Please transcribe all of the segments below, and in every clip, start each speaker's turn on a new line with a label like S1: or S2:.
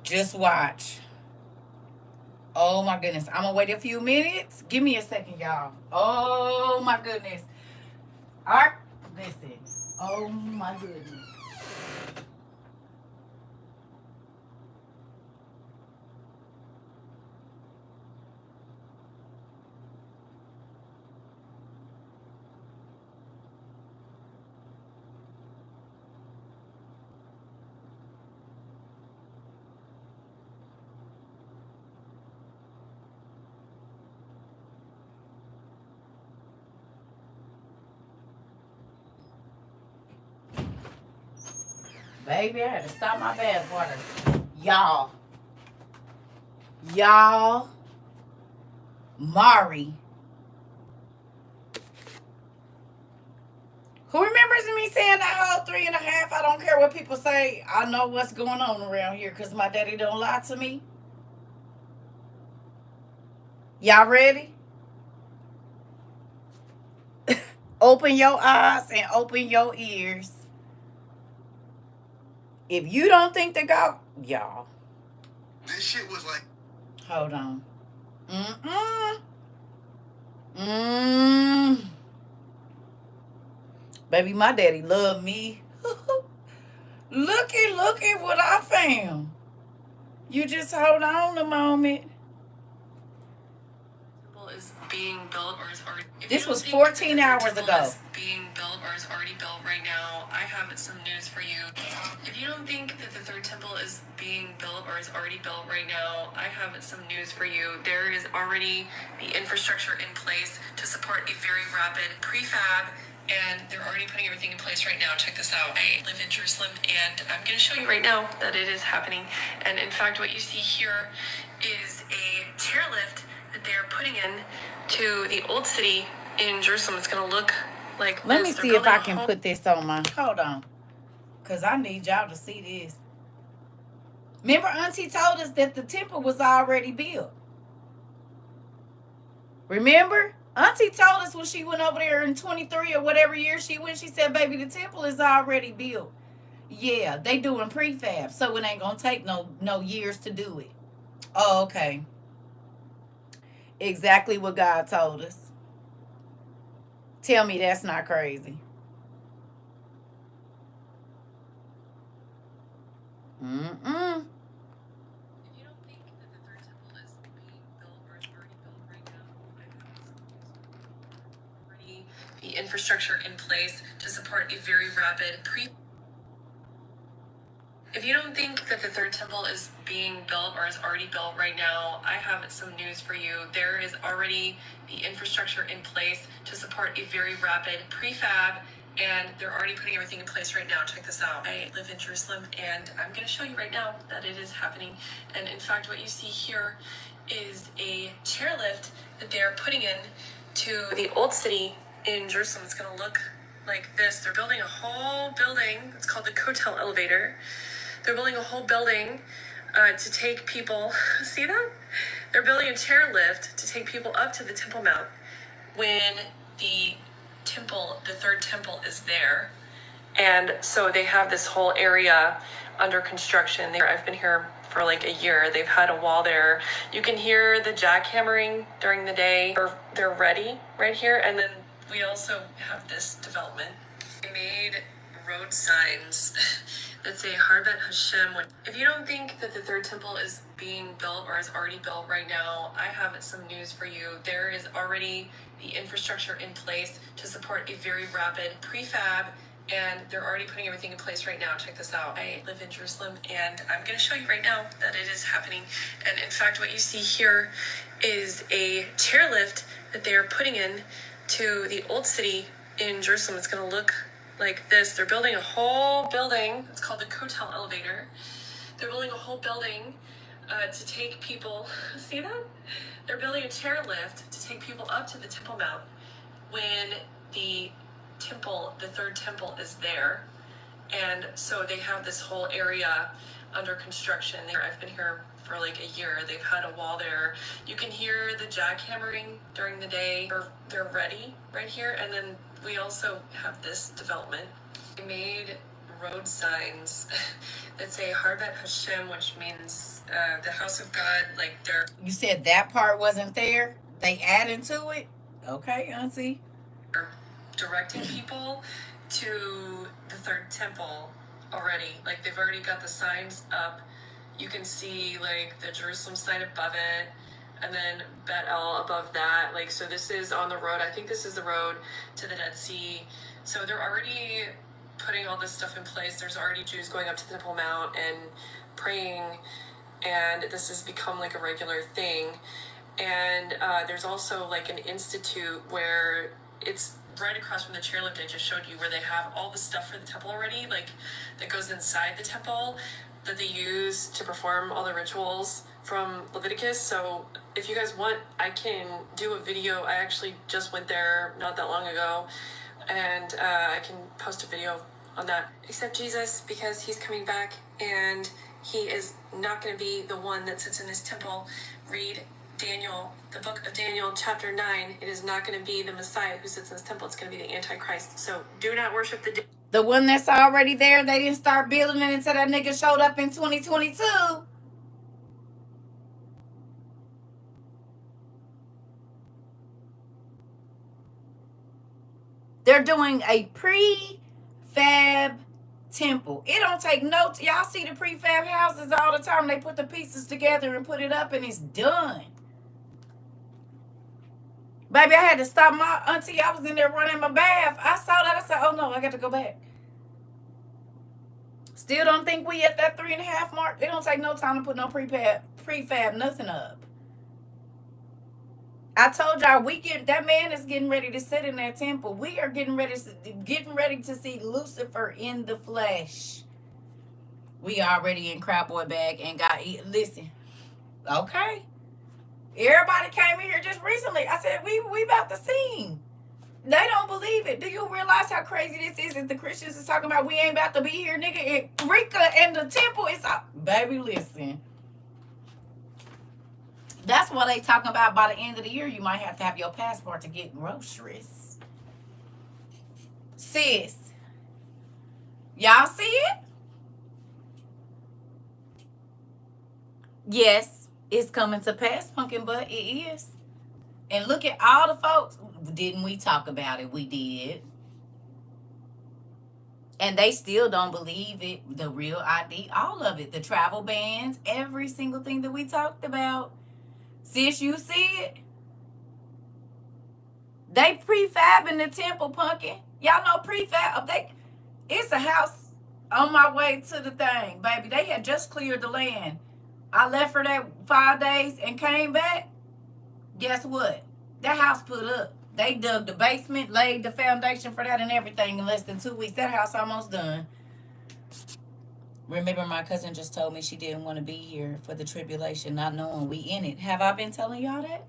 S1: Just watch. Oh my goodness. I'm gonna wait a few minutes. Give me a second, y'all. Oh my goodness. All right. Listen. Oh my goodness. Baby, I had to stop my bath water. Y'all. Y'all. Mari. Who remembers me saying that whole 3.5? I don't care what people say. I know what's going on around here because my daddy don't lie to me. Y'all ready? Open your eyes and open your ears. If you don't think that God, y'all. This shit was like. Hold on. Mm-mm. Mm. Baby, my daddy loved me. Looky what I found. You just hold on a moment. Is being built or is already. This was 14 hours ago. Being built or is already built right now. I have some news for you. If you don't think that the third temple is being built or is already built right now, I have some news for you. There is already the infrastructure in place to support a very rapid prefab, and they're already putting everything in place right now. Check this out. I live in Jerusalem, and I'm going to show you right now that it is happening. And in fact, what you see here is a chairlift that they're putting in to the old city in Jerusalem. It's going to look like Let me see if I can put this on my... Hold on. Because I need y'all to see this. Remember, Auntie told us that the temple was already built. Remember? Auntie told us when she went over there in 23 or whatever year she went, she said, baby, the temple is already built. Yeah, they doing prefab, so it ain't going to take no years to do it. Oh, okay. Exactly what God told us. Tell me that's not crazy. Mm-mm. The infrastructure in place to support a very rapid If you don't think that the third temple is being built or is already built right now, I have some news for you. There is already the infrastructure in place to support a very rapid prefab, and they're already putting everything in place right now. Check this out. I live in Jerusalem, and I'm going to show you right now that it is happening. And in fact, what you see here is a chairlift that they're putting in to the old city in Jerusalem. It's going to look like this. They're building a whole building. It's called the Kotel elevator. They're building a whole building to take people, see that? They're building a chairlift to take people up to the Temple Mount when the third temple is there. And so they have this whole area under construction. I've been here for like a year. They've had a wall there. You can hear the jackhammering during the day. They're ready right here. And then we also have this development. They made road signs that say Harbat Hashem. If you don't think that the third temple is being built or is already built right now, I have some news for you. There is already the infrastructure in place to support a very rapid prefab, and they're already putting everything in place right now. Check this out. I live in Jerusalem, and I'm going to show you right now that it is happening. And in fact, what you see here is a chairlift that they are putting in to the old city in Jerusalem. It's going to look like this. They're building a whole building. It's called the Kotel elevator. They're building a whole building to take people, see that? They're building a chairlift to take people up to the Temple Mount when the third temple is there. And so they have this whole area under construction. I've been here for like a year. They've had a wall there. You can hear the jackhammering during the day. They're ready right here. And then we also have this development. They made road signs that say Harbet Hashem, which means the house of God. Like they're.
S2: You said that part wasn't there. They added to it. Okay, Auntie.
S1: Directing people to the third temple already. Like they've already got the signs up. You can see like the Jerusalem sign above it, and then Bet El above that. Like, so this is on the road. I think this is the road to the Dead Sea. So they're already putting all this stuff in place. There's already Jews going up to the Temple Mount and praying, and this has become like a regular thing. And there's also like an institute where it's right across from the chairlift I just showed you, where they have all the stuff for the temple already, like that goes inside the temple that they use to perform all the rituals from Leviticus. So if you guys want, I can do a video. I actually just went there not that long ago, and I can post a video on that. Except Jesus, because he's coming back, and he is not going to be the one that sits in this temple. Read Daniel, the book of Daniel, chapter 9. It is not going to be the Messiah who sits in this temple. It's going to be the Antichrist. So do not worship
S2: the one that's already there. They didn't start building it until that nigga showed up in 2022. They're doing a prefab temple. It don't take no. Y'all see the prefab houses all the time. They put the pieces together and put it up, and it's done. Baby, I had to stop my auntie. I was in there running my bath. I saw that. I said, oh no, I got to go back. Still don't think we at that 3.5 mark. It don't take no time to put no prefab nothing up. I told y'all that man is getting ready to sit in that temple. We are getting ready to see Lucifer in the flesh. We already in Crowboy bag and got listen. Okay. Everybody came in here just recently. I said, we about to sing. They don't believe it. Do you realize how crazy this is? If the Christians is talking about we ain't about to be here, nigga. Rika and the temple is up. Baby, listen. That's what they talking about. By the end of the year, you might have to have your passport to get groceries. Sis. Y'all see it? Yes, it's coming to pass, pumpkin butt. It is. And look at all the folks. Didn't we talk about it? We did. And they still don't believe it. The real ID, all of it. The travel bans, every single thing that we talked about. Sis, you see it? They prefab in the temple, pumpkin. Y'all know prefab. It's a house on my way to the thing, baby. They had just cleared the land. I left for that 5 days and came back. Guess what? That house put up. They dug the basement, laid the foundation for that and everything in less than 2 weeks. That house almost done. Remember, my cousin just told me she didn't want to be here for the tribulation, not knowing we in it. Have I been telling y'all that?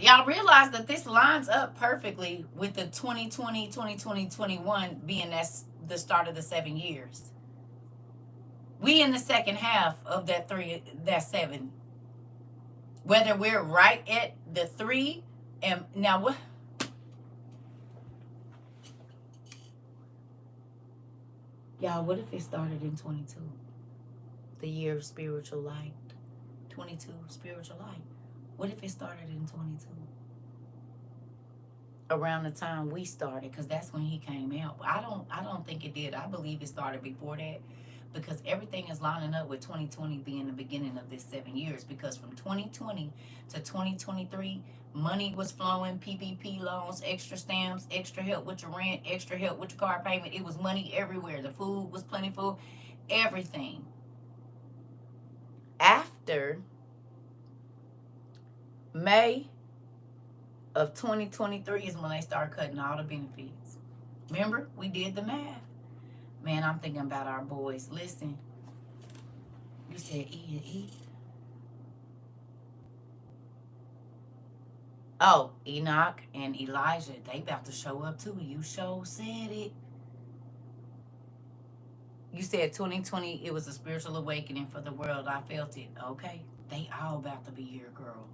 S2: Y'all realize that this lines up perfectly with the 2020, 2020, 21 being that's the start of the 7 years. We in the second half of that 7. Whether we're right at the 3, and now what? Y'all, what if it started in 22? The year of spiritual light. 22, spiritual light. What if it started in 22? Around the time we started, because that's when he came out. I don't think it did. I believe it started before that, because everything is lining up with 2020 being the beginning of this 7 years. Because from 2020 to 2023, money was flowing, PPP loans, extra stamps, extra help with your rent, extra help with your car payment. It was money everywhere. The food was plentiful, everything. After May of 2023 is when they start cutting all the benefits. Remember, we did the math. Man, I'm thinking about our boys. Listen, you said E and E. Oh, Enoch and Elijah, they about to show up too. You sure said it. You said 2020, it was a spiritual awakening for the world. I felt it. Okay, they all about to be here, girl.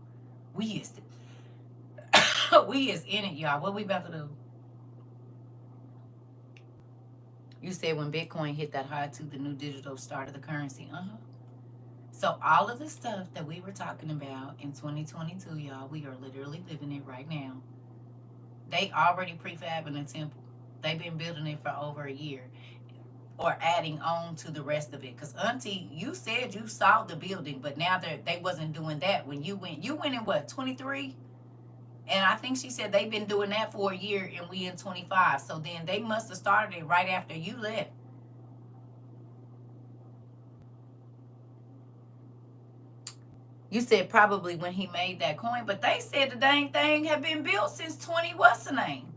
S2: We is we is in it, y'all. What we about to do? You said when Bitcoin hit that high too, the new digital start of the currency. So all of the stuff that we were talking about in 2022, y'all, we are literally living it right now. They already prefabbing the temple. They've been building it for over a year, or adding on to the rest of it. Because Auntie, you said you saw the building, but now they wasn't doing that when you went. You went in what, 23? And I think she said they've been doing that for a year, and we in 25. So then they must have started it right after you left. You said probably when he made that coin, but they said the dang thing had been built since 20, what's the name?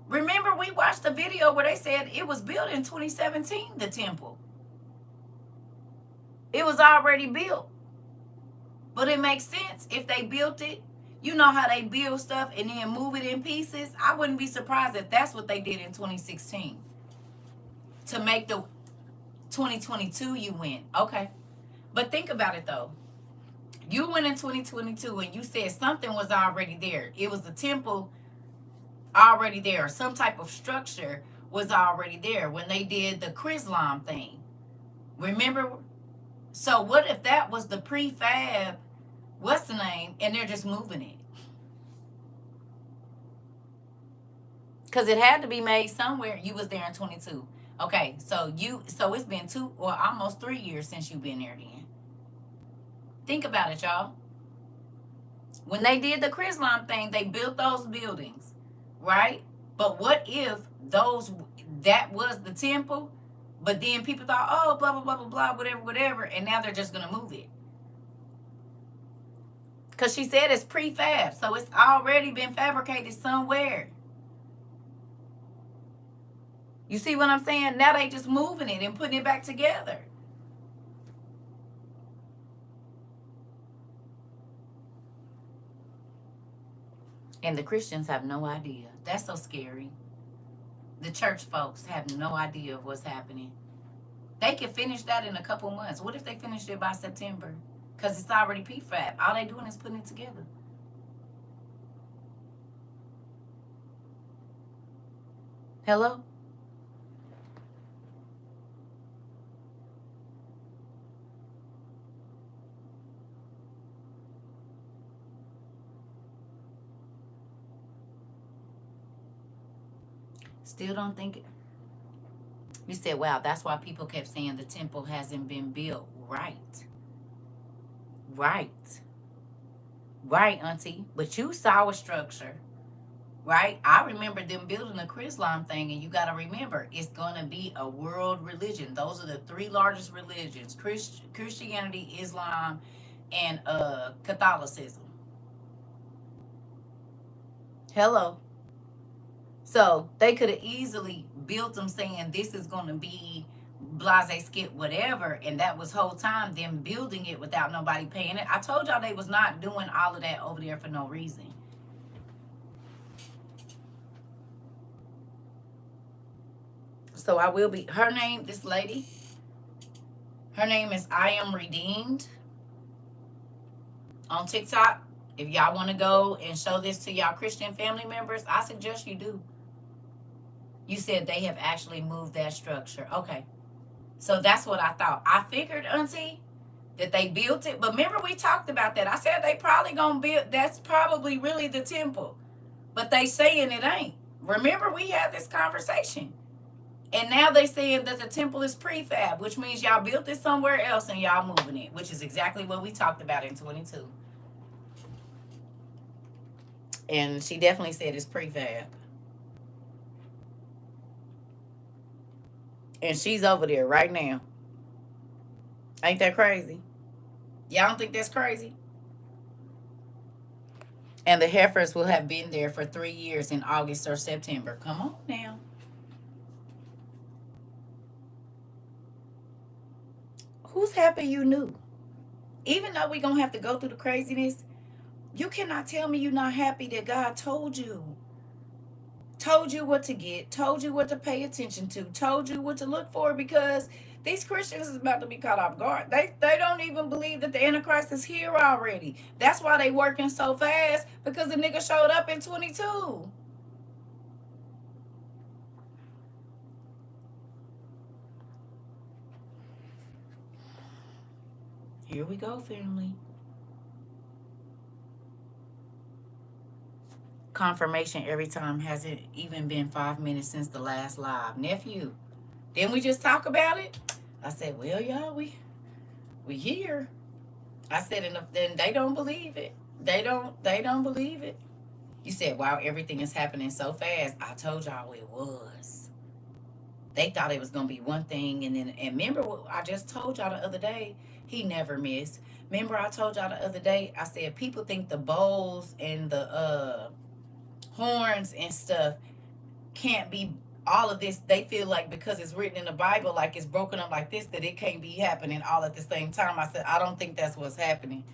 S2: Remember, we watched the video where they said it was built in 2017, the temple. It was already built. But it makes sense if they built it. You know how they build stuff and then move it in pieces? I wouldn't be surprised if that's what they did in 2016. To make the 2022 you went. Okay. But think about it though. You went in 2022 and you said something was already there. It was the temple already there. Some type of structure was already there when they did the Chrislam thing. Remember? So what if that was the prefab, what's the name, and they're just moving it? Because it had to be made somewhere. You was there in 22. Okay, so it's been 2 or almost 3 years since you've been there then. Think about it, y'all. When they did the Chrislam thing, they built those buildings, right? But what if that was the temple, but then people thought, oh, blah, blah, blah, blah, blah, whatever, and now they're just going to move it? Because she said it's prefab, so it's already been fabricated somewhere. You see what I'm saying? Now they just moving it and putting it back together. And the Christians have no idea. That's so scary. The church folks have no idea of what's happening. They can finish that in a couple months. What if they finish it by September? Because it's already prefab. All they doing is putting it together. Hello? Still don't think it. You said, wow, that's why people kept saying the temple hasn't been built. Right. Right, Auntie. But you saw a structure, right? I remember them building the Chrislam thing, and you got to remember, it's going to be a world religion. Those are the 3 largest religions: Christianity, Islam, and Catholicism. Hello. So they could have easily built them saying this is going to be blase skip whatever, and that was whole time them building it without nobody paying it. I told y'all they was not doing all of that over there for no reason. So I will be, her name, this lady, her name is I Am Redeemed on TikTok. If y'all want to go and show this to y'all Christian family members, I suggest you do. You said they have actually moved that structure. Okay. So that's what I thought. I figured, Auntie, that they built it. But remember we talked about that. I said they probably going to build, that's probably really the temple. But they saying it ain't. Remember we had this conversation. And now they saying that the temple is prefab, which means y'all built it somewhere else and y'all moving it, which is exactly what we talked about in 22. And she definitely said it's prefab. And she's over there right now. Ain't that crazy? Y'all don't think that's crazy? And the heifers will have been there for 3 years in August or September. Come on now. Who's happy you knew? Even though we're going to have to go through the craziness, you cannot tell me you're not happy that God told you. Told you what to get, told you what to pay attention to, told you what to look for, because these Christians is about to be caught off guard. They don't even believe that the Antichrist is here already. That's why they working so fast, because the nigga showed up in 22. Here we go, family. Confirmation every time. Hasn't even been 5 minutes since the last live. Nephew, didn't we just talk about it? I said, well, y'all, we here. I said, and then they don't believe it. They don't believe it. You said, wow, everything is happening so fast. I told y'all it was. They thought it was gonna be one thing, and remember what I just told y'all the other day. He never missed. Remember I told y'all the other day. I said people think the bowls and the horns and stuff can't be all of this. They feel like because it's written in the Bible, like it's broken up like this, that it can't be happening all at the same time. I said I don't think that's what's happening.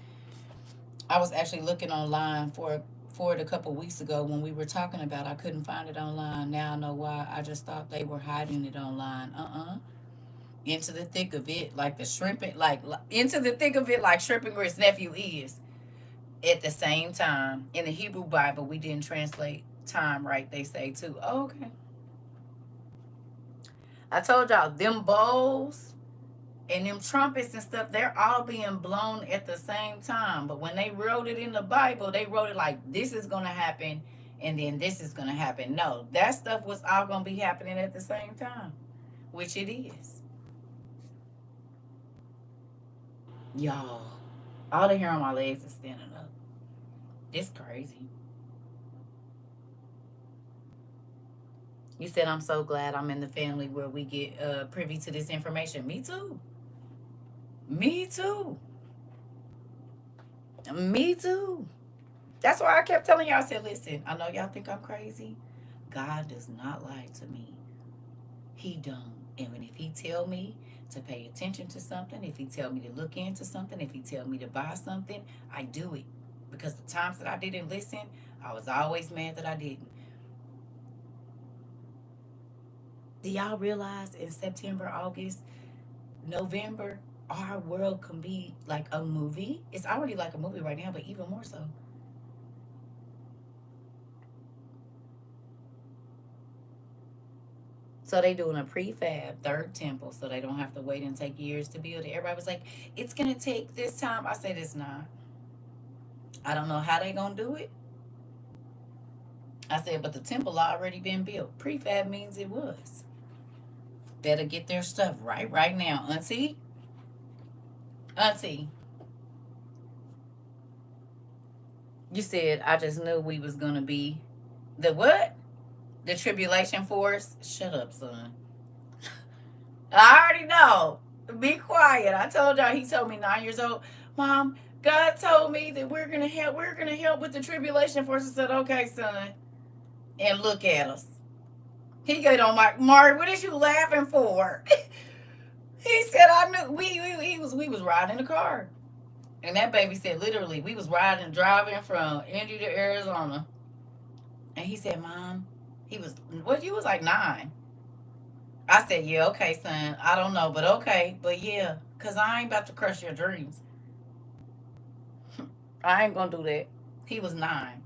S2: I was actually looking online for it a couple weeks ago when we were talking about. I couldn't find it online. Now I know why. I just thought they were hiding it online. Into the thick of it, like the shrimp, into the thick of it, like shrimp and grits nephew is. At the same time, in the Hebrew Bible, we didn't translate time right. They say too. Oh, okay. I told y'all them bowls and them trumpets and stuff, they're all being blown at the same time. But when they wrote it in the Bible, they wrote it like this is gonna happen and then this is gonna happen. No, that stuff was all gonna be happening at the same time, which it is. Y'all, all the hair on my legs is standing up. It's crazy. You said I'm so glad I'm in the family where we get privy to this information. Me too. Me too. Me too. That's why I kept telling y'all. I said, listen, I know y'all think I'm crazy. God does not lie to me. He don't. And if he tell me to pay attention to something, if he tell me to look into something, if he tell me to buy something, I do it. Because the times that I didn't listen, I was always mad that I didn't. Do y'all realize in September, August, November, our world can be like a movie? It's already like a movie right now, but even more so. So they doing a prefab third temple, so they don't have to wait and take years to build it. Everybody was like, "It's gonna take this time." I said, "It's not." I don't know how they gonna do it. I said, "But the temple already been built. Prefab means it was. Better get their stuff right now, Auntie. Auntie, you said I just knew we was gonna be the what? The tribulation force. Shut up, son. I already know. Be quiet. I told y'all. He told me 9 years old. Mom, God told me that we're gonna help. We're gonna help with the tribulation force. I said, okay, son. And look at us. He got on my Mari. What is you laughing for? He said, I knew. We was riding in the car, and that baby said literally we was driving from Indy to Arizona, and he said, Mom, he was what? You was like 9. I said, yeah, okay, son. I don't know, but okay, but yeah, cause I ain't about to crush your dreams. I ain't gonna do that. He was 9.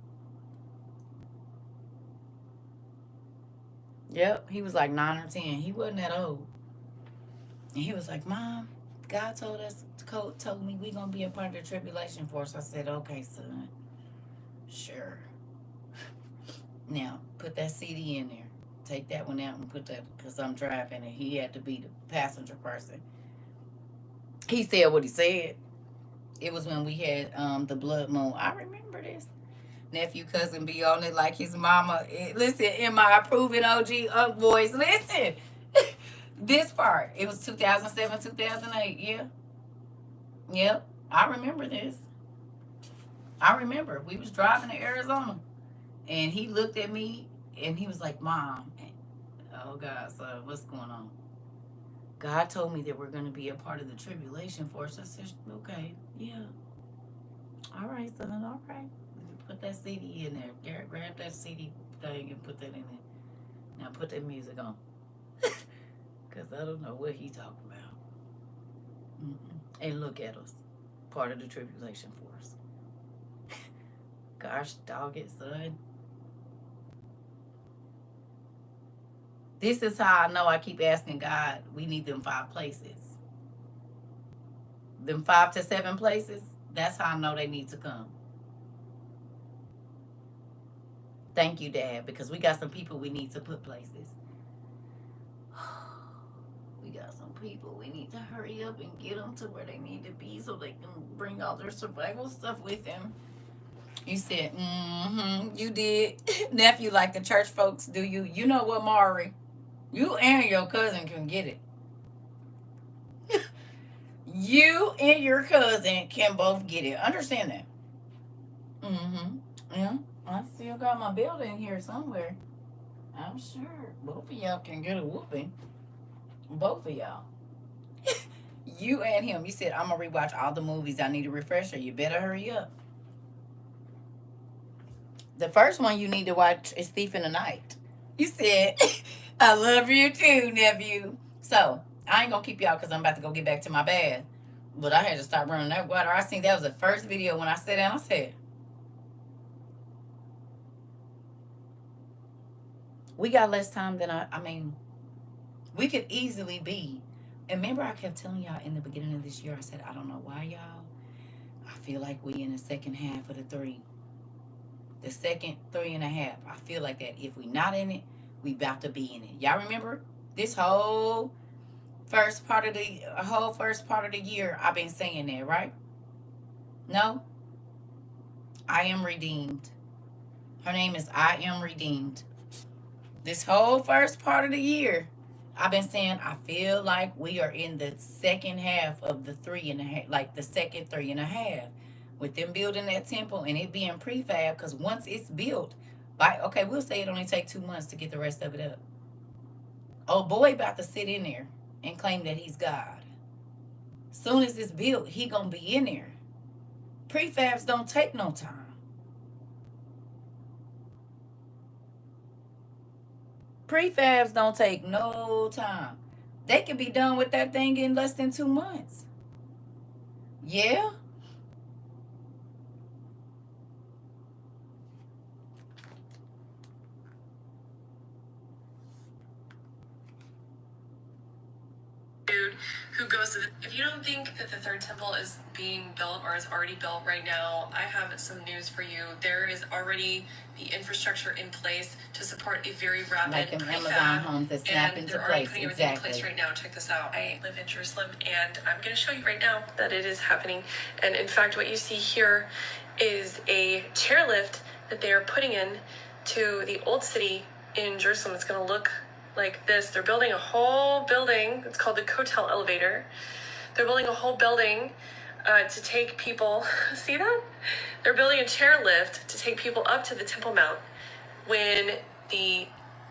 S2: Yep, he was like 9 or 10. He wasn't that old. And he was like, Mom, God told me we gonna be a part of the tribulation force. I said, okay, son. Sure. Now put that CD in there. Take that one out and put that because I'm driving and he had to be the passenger person. He said what he said. It was when we had the blood moon. I remember this. Nephew cousin be on it like his mama. Listen, in my approving OG up voice. Listen. This part. It was 2007, 2008. Yeah. Yep. I remember this. I remember. We was driving to Arizona. And he looked at me and he was like, Mom. Oh God, son, what's going on? God told me that we're gonna be a part of the tribulation force. I said, okay, yeah. All right, son, all right. Put that CD in there. Grab that CD thing and put that in there. Now put that music on. Because I don't know what he talking about. And look at us. Part of the tribulation force. Gosh, dog it, son. This is how I know I keep asking God, we need them 5 places. them 5 to 7 places, that's how I know they need to come. Thank you, Dad, because we got some people we need to put places. We got some people we need to hurry up and get them to where they need to be so they can bring all their survival stuff with them. You said, you did. Nephew, like the church folks do you. You know what, Mari? You and your cousin can get it. You and your cousin can both get it. Understand that? Yeah. I still got my belt in here somewhere. I'm sure both of y'all can get a whooping. Both of y'all. You and him. You said, I'm going to rewatch all the movies. I need a refresher. You better hurry up. The first one you need to watch is Thief in the Night. You said, I love you too, nephew. So, I ain't going to keep y'all because I'm about to go get back to my bath. But I had to stop running that water. I seen that was the first video when I sat down. I said, we got less time than I mean, we could easily be. And remember I kept telling y'all in the beginning of this year, I said, I don't know why, y'all. I feel like we in the second half of the 3. The second 3.5. I feel like that if we not in it, we about to be in it. Y'all remember this whole first part of the year I've been saying that, right? No? I am redeemed. Her name is I am redeemed. This whole first part of the year, I've been saying I feel like we are in the second half of the 3.5, like the second 3.5. With them building that temple and it being prefab, because once it's built, we'll say it only take 2 months to get the rest of it up. Oh boy, about to sit in there and claim that he's God. Soon as it's built, he gonna be in there. Prefabs don't take no time. Prefabs don't take no time. They can be done with that thing in less than 2 months. Yeah.
S1: Dude who goes to if you don't think that the third temple is being built or is already built right now, I have some news for you. There is already the infrastructure in place to support a very rapid
S2: like them Amazon homes that snap into place.
S1: Putting
S2: exactly.
S1: everything in place right now. Check this out. I live in Jerusalem and I'm going to show you right now that it is happening. And in fact, what you see here is a chairlift that they are putting in to the old city in Jerusalem. It's going to look like this. They're building a whole building. It's called the Kotel elevator. They're building a whole building to take people. See that? They're building a chairlift to take people up to the Temple Mount when the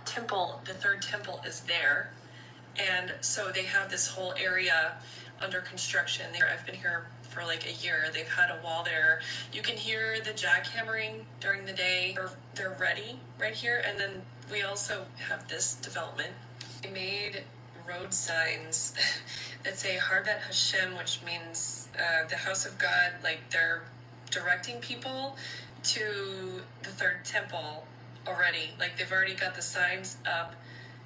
S1: temple, the third temple, is there. And so they have this whole area under construction. I've been here for like a year. They've had a wall there. You can hear the jackhammering during the day. They're ready right here. And then we also have this development. They made road signs that say Harbat Hashem, which means the house of God. Like they're directing people to the third temple already. Like they've already got the signs up.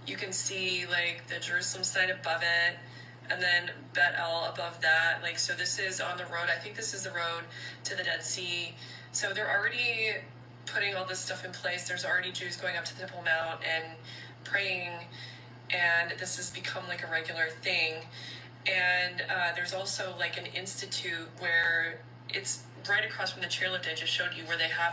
S1: You can see like the Jerusalem sign above it, and then Bet El above that. Like, so this is on the road. I think this is the road to the Dead Sea. So they're already putting all this stuff in place. There's already Jews going up to the Temple Mount and praying, and this has become like a regular thing. And there's also like an institute where it's right across from the chairlift I just showed you, where they have